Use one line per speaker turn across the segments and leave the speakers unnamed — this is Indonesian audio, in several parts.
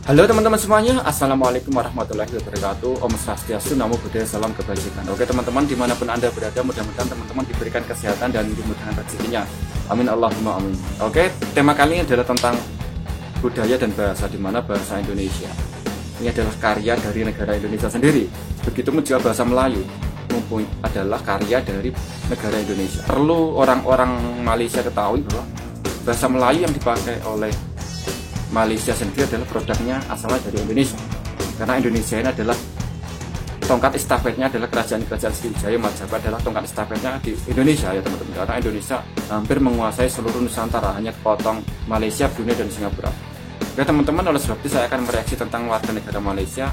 Halo teman-teman semuanya, Assalamualaikum warahmatullahi wabarakatuh. Om Swastiastu, Namo Buddhaya, Salam Kebajikan. Oke teman-teman, dimanapun Anda berada, mudah-mudahan teman-teman diberikan kesehatan dan dimudahkan rezekinya. Amin Allahumma amin. Oke, tema kali ini adalah tentang budaya dan bahasa, di mana bahasa Indonesia ini adalah karya dari negara Indonesia sendiri. Begitupun juga bahasa Melayu adalah karya dari negara Indonesia. Perlu orang-orang Malaysia ketahui bahwa bahasa Melayu yang dipakai oleh Malaysia sendiri adalah produknya asalnya dari Indonesia, karena Indonesia ini adalah tongkat estafetnya, adalah kerajaan Sriwijaya Majapahit adalah tongkat estafetnya di Indonesia ya teman-teman, karena Indonesia hampir menguasai seluruh Nusantara, hanya kepotong Malaysia, Brunei dan Singapura. Oke teman-teman, oleh sebab itu saya akan mereaksi tentang warga negara Malaysia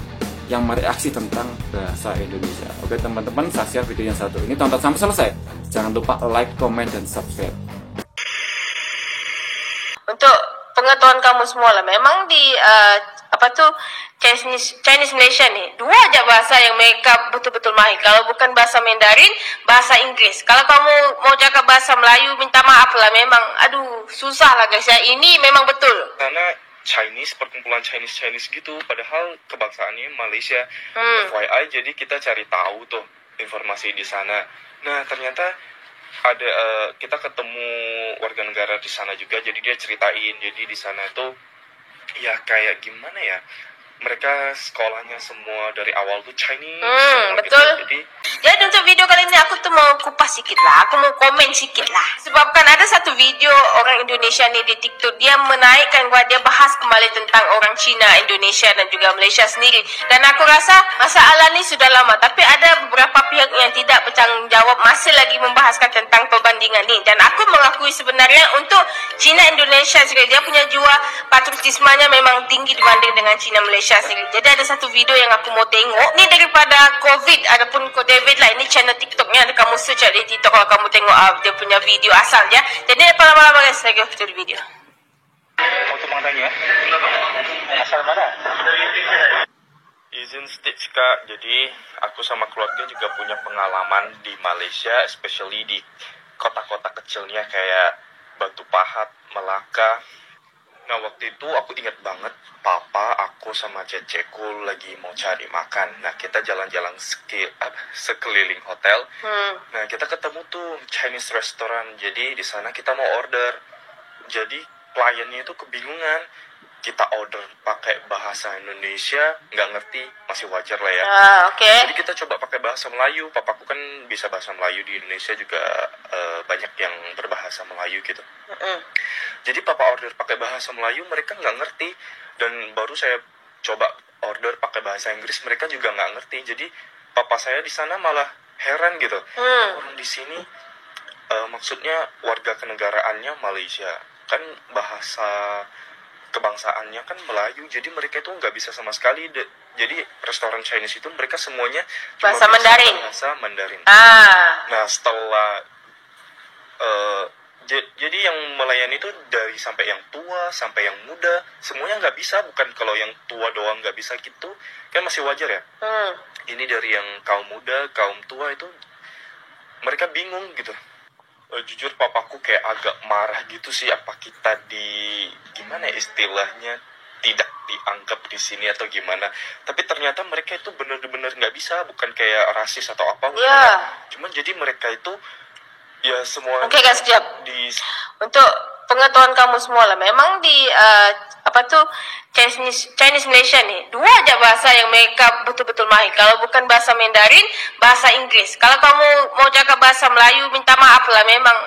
yang mereaksi tentang bahasa Indonesia. Oke teman-teman, saksikan video yang satu ini, tonton sampai selesai. Jangan lupa like, comment, dan subscribe.
Untuk pengetahuan kamu semua lah, memang di Chinese Malaysia nih, dua aja bahasa yang mereka betul-betul mahir. Kalau bukan bahasa Mandarin, bahasa Inggris. Kalau kamu mau cakap bahasa Melayu, minta maaf lah, memang susah lah guys ya. Ini memang betul.
Karena Chinese, perkumpulan Chinese gitu, padahal kebangsaannya Malaysia. FYI, jadi kita cari tahu tuh informasi di sana. Nah, ternyata ada kita ketemu warga negara di sana juga, jadi dia ceritain, jadi di sana tuh ya kayak gimana ya, mereka sekolahnya semua dari awal tuh Chinese semua
betul
gitu.
Jadi untuk video kali ini aku tuh mau kupas sedikit lah, aku mau komen sedikit lah, sebabkan ada satu video orang Indonesia nih di TikTok, dia menaikkan bahwa dia bahas kembali tentang orang Cina, Indonesia dan juga Malaysia sendiri. Dan aku rasa masalah ini sudah lama, tapi ada beberapa pihak yang tidak bertanggung jawab masih lagi membahaskan tentang perbandingan ini. Dan aku mengakui sebenarnya untuk Cina Indonesia sendiri, dia punya jiwa patriotismenya memang tinggi dibanding dengan Cina Malaysia sendiri. Jadi ada satu video yang aku mau tengok ni daripada COVID, adapun David lah, ini channel TikToknya, ada kamu search di TikTok kalau kamu tengok dia punya video asal ya. Jadi apa lama-lama guys, lagi betul video.
Untuk mangtanya asal mana? Izin stage kak, jadi aku sama keluarga juga punya pengalaman di Malaysia, especially di kota-kota kecilnya kayak Batu Pahat, Melaka. Nah waktu itu aku ingat banget, papa, aku sama ceceku lagi mau cari makan. Nah kita jalan-jalan sekeliling hotel. Nah kita ketemu tuh Chinese restaurant, jadi di sana kita mau order. Jadi kliennya itu kebingungan, kita order pakai bahasa Indonesia, nggak ngerti, masih wajar lah ya. Jadi kita coba pakai bahasa Melayu. Papaku kan bisa bahasa Melayu, di Indonesia juga banyak yang berbahasa Melayu gitu. Jadi papa order pakai bahasa Melayu, mereka nggak ngerti. Dan baru saya coba order pakai bahasa Inggris, mereka juga nggak ngerti. Jadi papa saya di sana malah heran gitu. Orang di sini maksudnya warga kenegaraannya Malaysia, kan bahasa kebangsaannya kan Melayu, jadi mereka itu nggak bisa sama sekali. Jadi restoran Chinese itu mereka semuanya cuma
Bahasa Mandarin.
Bahasa Mandarin. Nah setelah jadi yang melayani itu dari sampai yang tua sampai yang muda, semuanya nggak bisa. Bukan kalau yang tua doang nggak bisa gitu, kan masih wajar ya. Ini dari yang kaum muda, kaum tua itu mereka bingung gitu. Jujur papaku kayak agak marah gitu sih, apa kita gimana ya istilahnya, tidak dianggap di sini atau gimana. Tapi ternyata mereka itu benar-benar nggak bisa, bukan kayak rasis atau apa. Cuman jadi mereka itu ya semua.
Oke guys, siap. Untuk pengetahuan kamu semua lah, memang di Chinese Malaysia nih, dua aja bahasa yang mereka betul-betul mahir. Kalau bukan bahasa Mandarin, bahasa Inggris. Kalau kamu mau cakap bahasa Melayu, minta maaf lah, memang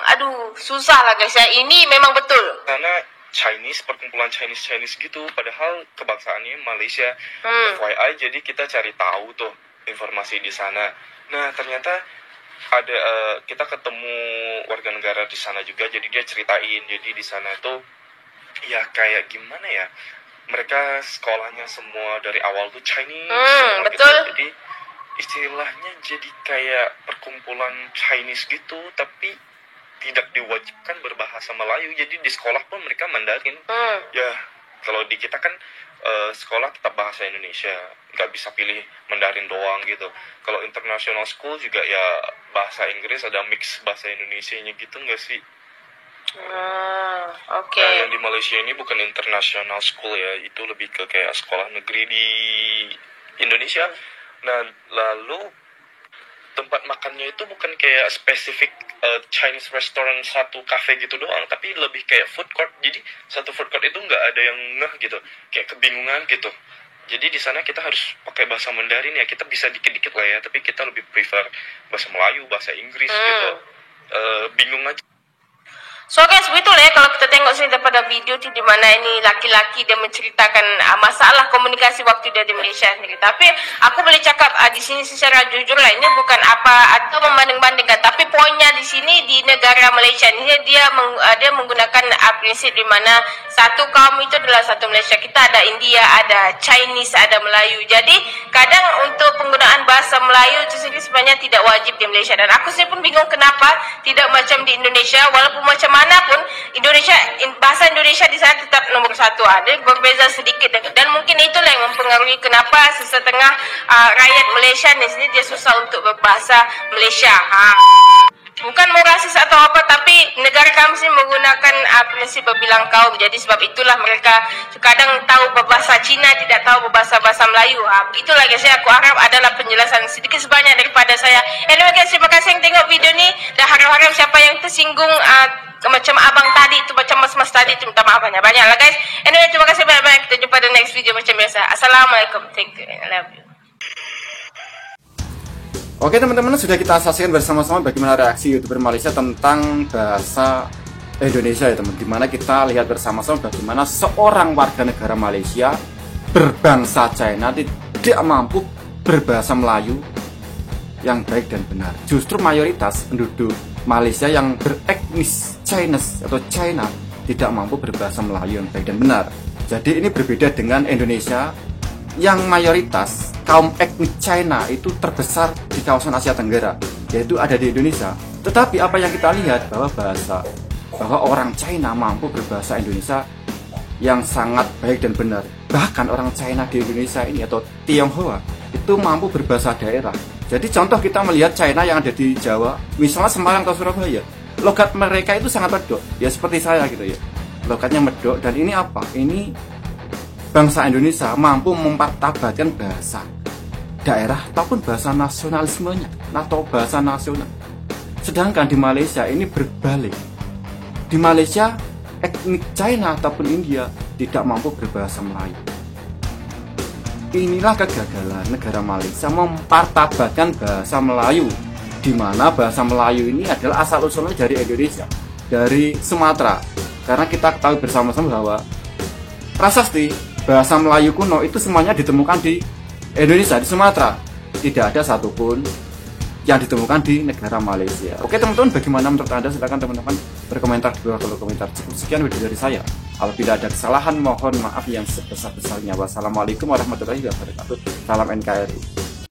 susah lah guys ya. Ini memang betul.
Karena Chinese, perkumpulan Chinese gitu, padahal kebangsaannya Malaysia. FYI, jadi kita cari tahu tuh informasi di sana. Nah ternyata ada kita ketemu warga negara di sana juga, jadi dia ceritain, jadi di sana tuh ya kayak gimana ya, mereka sekolahnya semua dari awal tuh Chinese semua
betul
gitu. Jadi istilahnya jadi kayak perkumpulan Chinese gitu, tapi tidak diwajibkan berbahasa Melayu, jadi di sekolah pun mereka Mandarin. Ya kalau di kita kan sekolah tetap bahasa Indonesia, nggak bisa pilih Mandarin doang gitu. Kalau international school juga ya bahasa Inggris, ada mix bahasa Indonesianya gitu nggak sih?
Oke.
Nah, yang di Malaysia ini bukan international school ya, itu lebih ke kayak sekolah negeri di Indonesia. Nah, lalu tempat makannya itu bukan kayak spesifik Chinese restaurant satu cafe gitu doang, tapi lebih kayak food court. Jadi satu food court itu nggak ada yang ngeh gitu, kayak kebingungan gitu. Jadi di sana kita harus pakai bahasa Mandarin ya, kita bisa dikit-dikit lah ya, tapi kita lebih prefer bahasa Melayu, bahasa Inggris gitu. Bingung aja.
So guys, betul ya kalau kita tengok sini daripada video di mana ini laki-laki dia menceritakan masalah komunikasi waktu dia di Malaysia sendiri. Tapi aku boleh cakap di sini secara jujur lah, ini bukan apa atau membanding-bandingkan, tapi poinnya di sini di negara Malaysia ini dia menggunakan prinsip di mana satu kaum itu adalah satu Malaysia. Kita ada India, ada Chinese, ada Melayu. Jadi kadang untuk penggunaan bahasa Melayu itu sendiri sebenarnya tidak wajib di Malaysia, dan aku sendiri pun bingung kenapa tidak macam di Indonesia. Walaupun macam mana pun bahasa Indonesia di sana tetap nomor satu, ada berbeza sedikit, dan mungkin itulah yang mempengaruhi kenapa sesetengah rakyat Malaysia di sini dia susah untuk berbahasa Malaysia. Bukan mau rasis atau apa, tapi negara kami sini menggunakan prinsip berbilang kaum. Jadi sebab itulah mereka kadang tahu berbahasa Cina, tidak tahu berbahasa Melayu. Begitulah guys, aku harap adalah penjelasan sedikit sebanyak daripada saya. Anyway guys, terima kasih yang tengok video ni, dan harap-harap siapa yang tersinggung macam abang tadi itu, macam mas-mas tadi itu, minta maaf banyak-banyak lah guys. Anyway, terima kasih banyak-banyak. Kita jumpa di next video macam biasa. Assalamualaikum. Thank you. I love you.
Oke teman-teman, sudah kita saksikan bersama-sama bagaimana reaksi YouTuber Malaysia tentang bahasa Indonesia ya teman. Dimana kita lihat bersama-sama bagaimana seorang warga negara Malaysia berbangsa China tidak mampu berbahasa Melayu yang baik dan benar. Justru mayoritas penduduk Malaysia yang beretnis Chinese atau China tidak mampu berbahasa Melayu yang baik dan benar. Jadi ini berbeda dengan Indonesia yang mayoritas kaum etnis China itu terbesar di kawasan Asia Tenggara, yaitu ada di Indonesia. Tetapi apa yang kita lihat bahwa orang China mampu berbahasa Indonesia yang sangat baik dan benar. Bahkan orang China di Indonesia ini atau Tionghoa itu mampu berbahasa daerah. Jadi contoh kita melihat China yang ada di Jawa, misalnya Semarang atau Surabaya, logat mereka itu sangat medok, ya seperti saya gitu ya. Logatnya medok, dan ini apa? Ini bangsa Indonesia mampu mempertabatkan bahasa daerah ataupun bahasa nasionalismenya atau bahasa nasional. Sedangkan di Malaysia ini berbalik. Di Malaysia etnik China ataupun India tidak mampu berbahasa Melayu. Inilah kegagalan negara Malaysia mempertabatkan bahasa Melayu, di mana bahasa Melayu ini adalah asal usulnya dari Indonesia, dari Sumatera. Karena kita ketahui bersama-sama bahwa prasasti bahasa Melayu kuno itu semuanya ditemukan di Indonesia, di Sumatera. Tidak ada satupun yang ditemukan di negara Malaysia. Oke teman-teman, bagaimana menurut Anda? Silakan teman-teman berkomentar di bawah kolom komentar. Cukup sekian video dari saya. Apabila ada kesalahan, mohon maaf yang sebesar-besarnya. Wassalamualaikum warahmatullahi wabarakatuh. Salam NKRI.